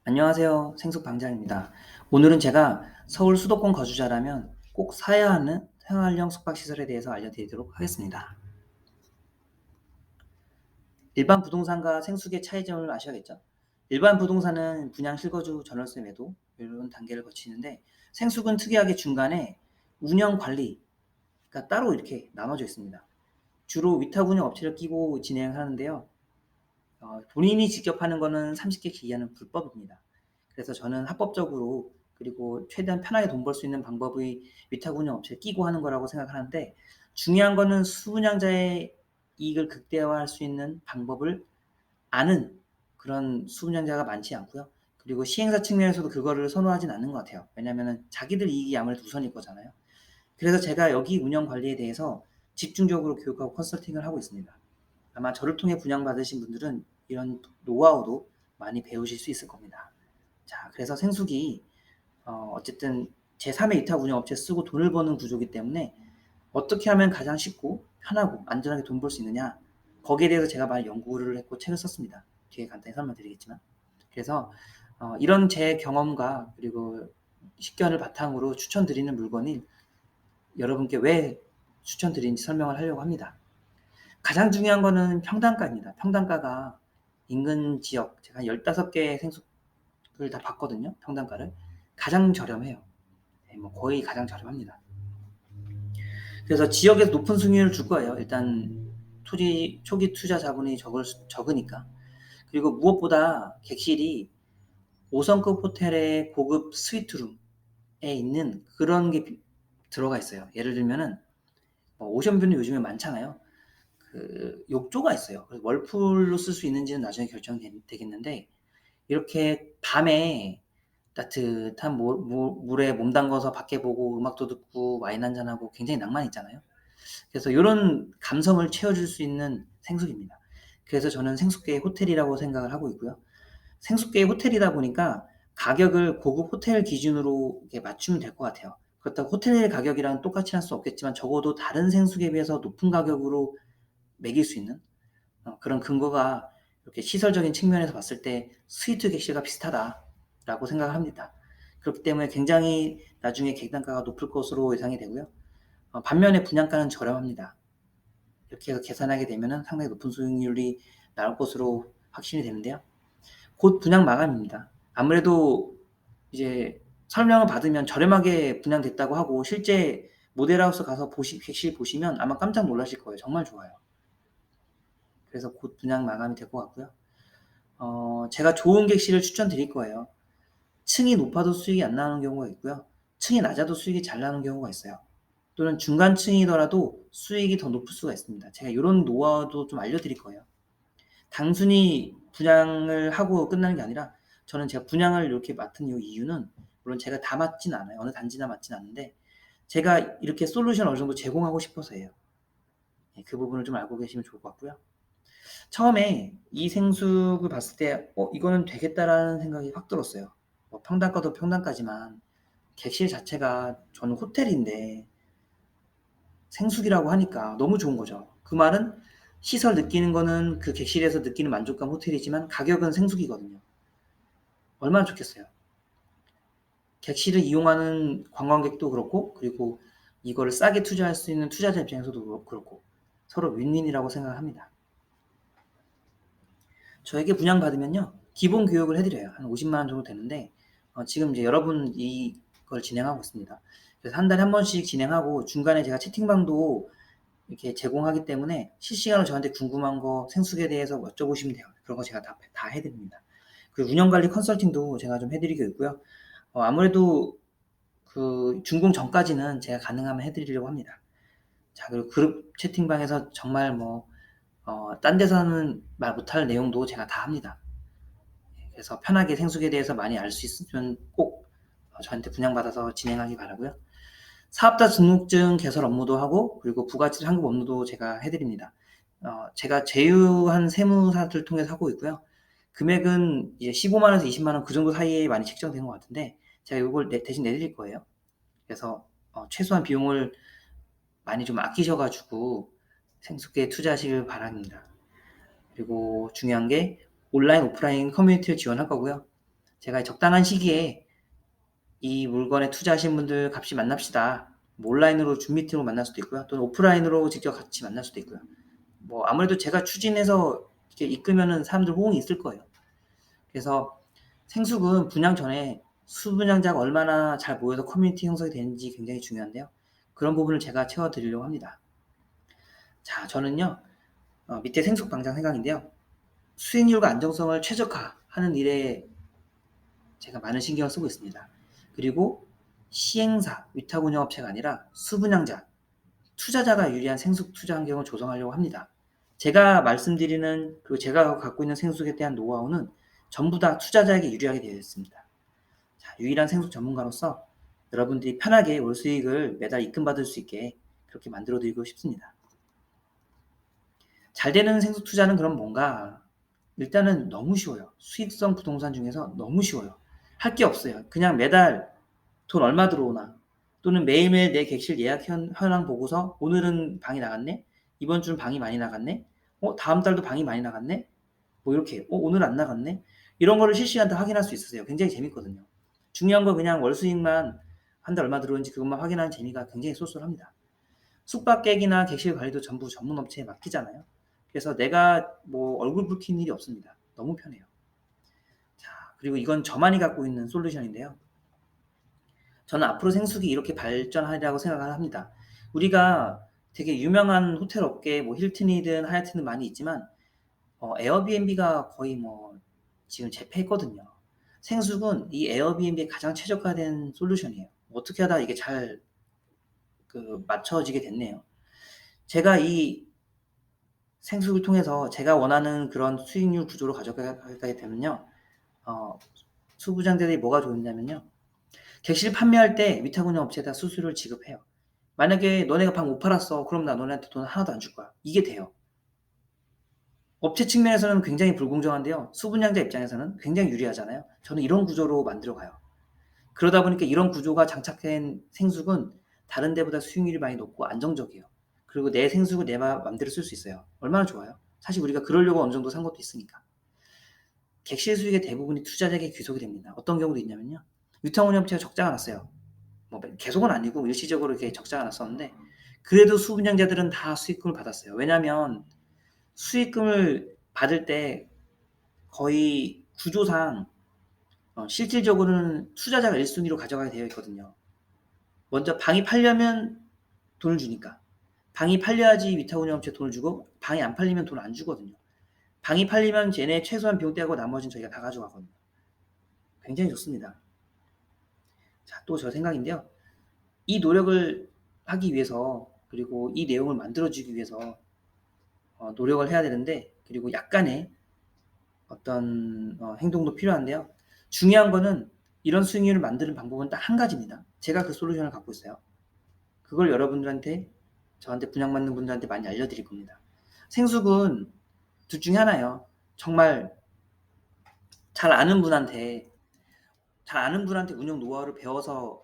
안녕하세요. 생숙방장입니다. 오늘은 제가 서울 수도권 거주자라면 꼭 사야 하는 생활형 숙박시설에 대해서 알려드리도록 하겠습니다. 일반 부동산과 생숙의 차이점을 아셔야겠죠? 일반 부동산은 분양 실거주 전월세 매도 이런 단계를 거치는데 생숙은 특이하게 중간에 운영 관리가 따로 이렇게 나눠져 있습니다. 주로 위탁 운영 업체를 끼고 진행하는데요. 본인이 직접 하는 거는 30개 이하는 불법입니다. 그래서 저는 합법적으로 그리고 최대한 편하게 돈 벌 수 있는 방법의 위탁 운영 업체를 끼고 하는 거라고 생각하는데 중요한 거는 수분양자의 이익을 극대화할 수 있는 방법을 아는 그런 수분양자가 많지 않고요. 그리고 시행사 측면에서도 그거를 선호하진 않는 것 같아요. 왜냐하면 자기들 이익이 아무래도 우선일 거잖아요. 그래서 제가 여기 운영 관리에 대해서 집중적으로 교육하고 컨설팅을 하고 있습니다. 아마 저를 통해 분양받으신 분들은 이런 노하우도 많이 배우실 수 있을 겁니다. 자, 그래서 생숙이 어쨌든 제3의 위탁 운영업체 쓰고 돈을 버는 구조이기 때문에 어떻게 하면 가장 쉽고 편하고 안전하게 돈 벌 수 있느냐, 거기에 대해서 제가 많이 연구를 했고 책을 썼습니다. 뒤에 간단히 설명드리겠지만. 그래서 이런 제 경험과 그리고 식견을 바탕으로 추천드리는 물건이 여러분께 왜 추천드리는지 설명을 하려고 합니다. 가장 중요한 거는 평당가입니다. 평당가가 인근 지역, 제가 한 15개 생숙을 다 봤거든요. 평당가를. 가장 저렴해요. 네, 뭐 거의 가장 저렴합니다. 그래서 지역에서 높은 수익률을 줄 거예요. 일단 초기 투자 자본이 적으니까. 그리고 무엇보다 객실이 5성급 호텔의 고급 스위트룸에 있는 그런 게 들어가 있어요. 예를 들면은 오션뷰는 요즘에 많잖아요. 그 욕조가 있어요. 그래서 월풀로 쓸 수 있는지는 나중에 결정되겠는데 이렇게 밤에 따뜻한 물에 몸 담가서 밖에 보고 음악도 듣고 와인 한잔하고 굉장히 낭만 있잖아요. 그래서 이런 감성을 채워줄 수 있는 생숙입니다. 그래서 저는 생숙계의 호텔이라고 생각을 하고 있고요. 생숙계의 호텔이다 보니까 가격을 고급 호텔 기준으로 맞추면 될 것 같아요. 그렇다고 호텔 가격이랑 똑같이 할 수 없겠지만 적어도 다른 생숙에 비해서 높은 가격으로 매길 수 있는 그런 근거가 이렇게 시설적인 측면에서 봤을 때 스위트 객실과 비슷하다라고 생각을 합니다. 그렇기 때문에 굉장히 나중에 객단가가 높을 것으로 예상이 되고요. 반면에 분양가는 저렴합니다. 이렇게 해서 계산하게 되면 상당히 높은 수익률이 나올 것으로 확신이 되는데요. 곧 분양 마감입니다. 아무래도 이제 설명을 받으면 저렴하게 분양됐다고 하고 실제 모델하우스 가서 객실 보시면 아마 깜짝 놀라실 거예요. 정말 좋아요. 그래서 곧 분양 마감이 될 것 같고요. 제가 좋은 객실을 추천드릴 거예요. 층이 높아도 수익이 안 나는 경우가 있고요. 층이 낮아도 수익이 잘 나는 경우가 있어요. 또는 중간층이더라도 수익이 더 높을 수가 있습니다. 제가 이런 노하우도 좀 알려드릴 거예요. 단순히 분양을 하고 끝나는 게 아니라 저는 제가 분양을 이렇게 맡은 이유는 물론 제가 다 맡진 않아요. 어느 단지나 맡진 않는데 제가 이렇게 솔루션 어느 정도 제공하고 싶어서예요. 그 부분을 좀 알고 계시면 좋을 것 같고요. 처음에 이 생숙을 봤을 때 이거는 되겠다라는 생각이 확 들었어요. 평당가도 평당가지만 객실 자체가 저는 호텔인데 생숙이라고 하니까 너무 좋은 거죠. 그 말은 시설 느끼는 거는 그 객실에서 느끼는 만족감 호텔이지만 가격은 생숙이거든요. 얼마나 좋겠어요. 객실을 이용하는 관광객도 그렇고 그리고 이거를 싸게 투자할 수 있는 투자자 입장에서도 그렇고 서로 윈윈이라고 생각합니다. 저에게 분양받으면요. 기본 교육을 해드려요. 한 50만 원 정도 되는데 지금 이제 여러분 이걸 진행하고 있습니다. 그래서 한 달에 한 번씩 진행하고 중간에 제가 채팅방도 이렇게 제공하기 때문에 실시간으로 저한테 궁금한 거 생숙에 대해서 여쭤보시면 돼요. 그런 거 제가 다 해드립니다. 그리고 운영관리 컨설팅도 제가 좀 해드리고 있고요. 아무래도 그 준공 전까지는 제가 가능하면 해드리려고 합니다. 자, 그리고 그룹 채팅방에서 정말 딴 데서는 말 못할 내용도 제가 다 합니다. 그래서 편하게 생숙에 대해서 많이 알 수 있으면 꼭 저한테 분양받아서 진행하기 바라고요. 사업자 등록증 개설 업무도 하고 그리고 부가치 환급 업무도 제가 해드립니다. 제가 제휴한 세무사들 통해서 하고 있고요. 금액은 이제 15만 원에서 20만 원 그 정도 사이에 많이 책정된 것 같은데 제가 이걸 대신 내드릴 거예요. 그래서 최소한 비용을 많이 좀 아끼셔가지고 생숙에 투자하시길 바랍니다. 그리고 중요한 게 온라인 오프라인 커뮤니티를 지원할 거고요. 제가 적당한 시기에 이 물건에 투자하신 분들 같이 만납시다. 뭐 온라인으로 줌 미팅으로 만날 수도 있고요. 또는 오프라인으로 직접 같이 만날 수도 있고요. 뭐 아무래도 제가 추진해서 이렇게 이끌면은 사람들 호응이 있을 거예요. 그래서 생숙은 분양 전에 수분양자가 얼마나 잘 모여서 커뮤니티 형성이 되는지 굉장히 중요한데요. 그런 부분을 제가 채워드리려고 합니다. 자, 저는요, 밑에 생숙 방장 생각인데요. 수익률과 안정성을 최적화하는 일에 제가 많은 신경을 쓰고 있습니다. 그리고 시행사, 위탁운영업체가 아니라 수분양자, 투자자가 유리한 생숙 투자 환경을 조성하려고 합니다. 제가 말씀드리는 그리고 제가 갖고 있는 생숙에 대한 노하우는 전부 다 투자자에게 유리하게 되어 있습니다. 자, 유일한 생숙 전문가로서 여러분들이 편하게 월 수익을 매달 입금받을 수 있게 그렇게 만들어 드리고 싶습니다. 잘 되는 생숙 투자는 그럼 뭔가? 일단은 너무 쉬워요. 수익성 부동산 중에서 너무 쉬워요. 할 게 없어요. 그냥 매달 돈 얼마 들어오나 또는 매일매일 내 객실 예약 현황 보고서 오늘은 방이 나갔네? 이번 주는 방이 많이 나갔네? 다음 달도 방이 많이 나갔네? 뭐 이렇게 오늘 안 나갔네? 이런 거를 실시간 다 확인할 수 있으세요. 굉장히 재밌거든요. 중요한 건 그냥 월 수익만 한 달 얼마 들어오는지 그것만 확인하는 재미가 굉장히 쏠쏠합니다. 숙박객이나 객실 관리도 전부 전문 업체에 맡기잖아요. 그래서 내가 뭐 얼굴 붉히는 일이 없습니다. 너무 편해요. 자, 그리고 이건 저만이 갖고 있는 솔루션인데요. 저는 앞으로 생숙이 이렇게 발전하리라고 생각을 합니다. 우리가 되게 유명한 호텔 업계, 뭐 힐튼이든 하얏트는 많이 있지만 에어비앤비가 거의 뭐 지금 재패했거든요. 생숙은 이 에어비앤비에 가장 최적화된 솔루션이에요. 어떻게 하다 이게 잘 맞춰지게 됐네요. 제가 이 생숙을 통해서 제가 원하는 그런 수익률 구조로 가져가게 되면요. 수부장들이 뭐가 좋냐면요. 객실 판매할 때 위탁운영 업체에다 수수료를 지급해요. 만약에 너네가 방 못 팔았어. 그럼 나 너네한테 돈 하나도 안 줄 거야. 이게 돼요. 업체 측면에서는 굉장히 불공정한데요. 수분양자 입장에서는 굉장히 유리하잖아요. 저는 이런 구조로 만들어 가요. 그러다 보니까 이런 구조가 장착된 생숙은 다른 데보다 수익률이 많이 높고 안정적이에요. 그리고 내 생숙을 내 맘대로 쓸 수 있어요. 얼마나 좋아요? 사실 우리가 그러려고 어느 정도 산 것도 있으니까. 객실 수익의 대부분이 투자자에게 귀속이 됩니다. 어떤 경우도 있냐면요. 위탁운영업체가 적자가 났어요. 뭐 계속은 아니고 일시적으로 이렇게 적자가 났었는데 그래도 수분양자들은 다 수익금을 받았어요. 왜냐하면 수익금을 받을 때 거의 구조상 실질적으로는 투자자가 1순위로 가져가게 되어 있거든요. 먼저 방이 팔려면 돈을 주니까. 방이 팔려야지 위탁운영업체 돈을 주고 방이 안 팔리면 돈을 안 주거든요. 방이 팔리면 쟤네 최소한 비용 떼고 나머지는 저희가 다 가져가거든요. 굉장히 좋습니다. 자, 또 저 생각인데요. 이 노력을 하기 위해서 그리고 이 내용을 만들어주기 위해서 노력을 해야 되는데 그리고 약간의 어떤 행동도 필요한데요. 중요한 거는 이런 수익률을 만드는 방법은 딱 한 가지입니다. 제가 그 솔루션을 갖고 있어요. 그걸 여러분들한테 저한테 분양받는 분들한테 많이 알려드릴 겁니다. 생숙은 둘 중에 하나예요. 정말 잘 아는 분한테 운영 노하우를 배워서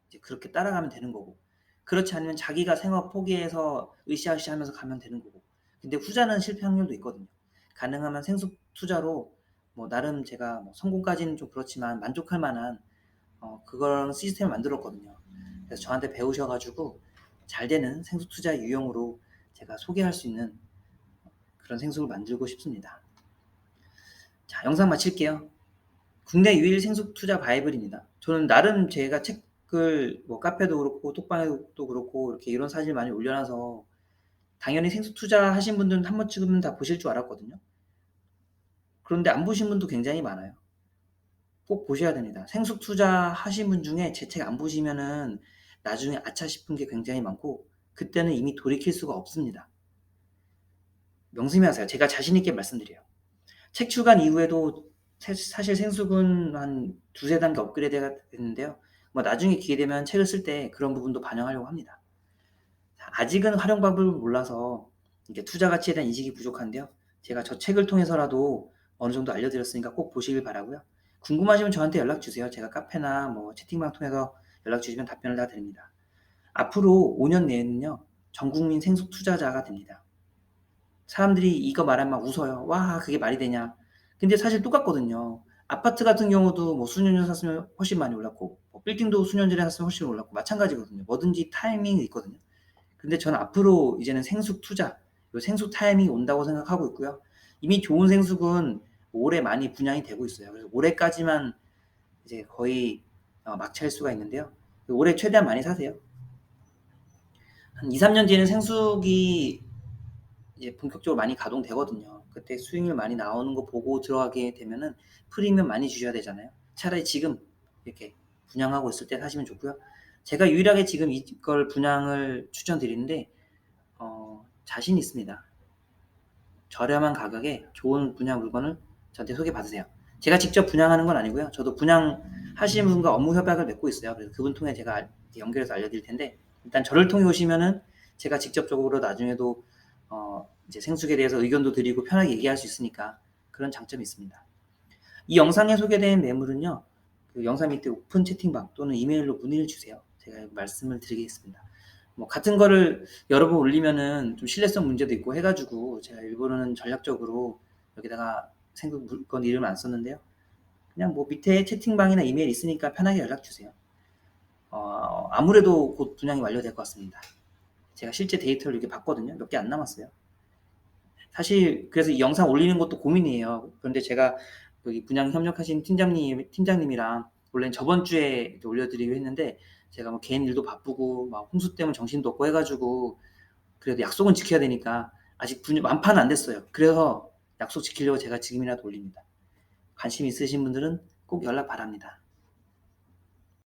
이제 그렇게 따라가면 되는 거고 그렇지 않으면 자기가 생업 포기해서 으쌰으쌰 하면서 가면 되는 거고 근데 후자는 실패 확률도 있거든요. 가능하면 생숙 투자로 뭐 나름 제가 뭐 성공까지는 좀 그렇지만 만족할 만한 그런 시스템을 만들었거든요. 그래서 저한테 배우셔가지고 잘 되는 생숙 투자 유형으로 제가 소개할 수 있는 그런 생숙을 만들고 싶습니다. 자, 영상 마칠게요. 국내 유일 생숙 투자 바이블입니다. 저는 나름 제가 책을 뭐 카페도 그렇고 톡방에도 그렇고 이렇게 이런 사진을 많이 올려놔서 당연히 생숙 투자 하신 분들은 한 번쯤은 다 보실 줄 알았거든요. 그런데 안 보신 분도 굉장히 많아요. 꼭 보셔야 됩니다. 생숙 투자 하신 분 중에 제 책 안 보시면은 나중에 아차 싶은 게 굉장히 많고 그때는 이미 돌이킬 수가 없습니다. 명심히 하세요. 제가 자신 있게 말씀드려요. 책 출간 이후에도 사실 생숙은 한 두세 단계 업그레이드가 됐는데요. 뭐 나중에 기회 되면 책을 쓸 때 그런 부분도 반영하려고 합니다. 아직은 활용법을 몰라서 이게 투자 가치에 대한 인식이 부족한데요. 제가 저 책을 통해서라도 어느 정도 알려드렸으니까 꼭 보시길 바라고요. 궁금하시면 저한테 연락 주세요. 제가 카페나 뭐 채팅방 통해서 연락 주시면 답변을 다 드립니다. 앞으로 5년 내에는요. 전국민 생숙 투자자가 됩니다. 사람들이 이거 말하면 막 웃어요. 와, 그게 말이 되냐. 근데 사실 똑같거든요. 아파트 같은 경우도 뭐 수년 전에 샀으면 훨씬 많이 올랐고 뭐 빌딩도 수년 전에 샀으면 훨씬 올랐고 마찬가지거든요. 뭐든지 타이밍이 있거든요. 근데 저는 앞으로 이제는 생숙 투자, 요 생숙 타이밍이 온다고 생각하고 있고요. 이미 좋은 생숙은 올해 많이 분양이 되고 있어요. 그래서 올해까지만 이제 거의 막차일 수가 있는데요. 올해 최대한 많이 사세요. 한 2, 3년 뒤에는 생숙이 이제 본격적으로 많이 가동되거든요. 그때 수익률 많이 나오는 거 보고 들어가게 되면은 프리미엄 많이 주셔야 되잖아요. 차라리 지금 이렇게 분양하고 있을 때 사시면 좋고요. 제가 유일하게 지금 이걸 분양을 추천드리는데 자신 있습니다. 저렴한 가격에 좋은 분양 물건을 저한테 소개받으세요. 제가 직접 분양하는 건 아니고요. 저도 분양하시는 분과 업무 협약을 맺고 있어요. 그래서 그분 통해 제가 연결해서 알려드릴 텐데 일단 저를 통해 오시면은 제가 직접적으로 나중에도 이제 생숙에 대해서 의견도 드리고 편하게 얘기할 수 있으니까 그런 장점이 있습니다. 이 영상에 소개된 매물은요. 그 영상 밑에 오픈 채팅방 또는 이메일로 문의를 주세요. 제가 말씀을 드리겠습니다. 뭐 같은 거를 여러 번 올리면은 좀 신뢰성 문제도 있고 해가지고 제가 일부러는 전략적으로 여기다가 생각 물건 이름 안 썼는데요. 그냥 뭐 밑에 채팅방이나 이메일 있으니까 편하게 연락 주세요. 아무래도 곧 분양이 완료될 것 같습니다. 제가 실제 데이터를 이렇게 봤거든요. 몇 개 안 남았어요. 사실 그래서 이 영상 올리는 것도 고민이에요. 그런데 제가 여기 분양 협력하신 팀장님이랑 원래는 저번 주에 올려드리기로 했는데 제가 뭐 개인 일도 바쁘고 막 홍수 때문에 정신도 없고 해가지고 그래도 약속은 지켜야 되니까 아직 완판은 안 됐어요. 그래서 약속 지키려고 제가 지금이라도 올립니다. 관심 있으신 분들은 꼭 연락 바랍니다.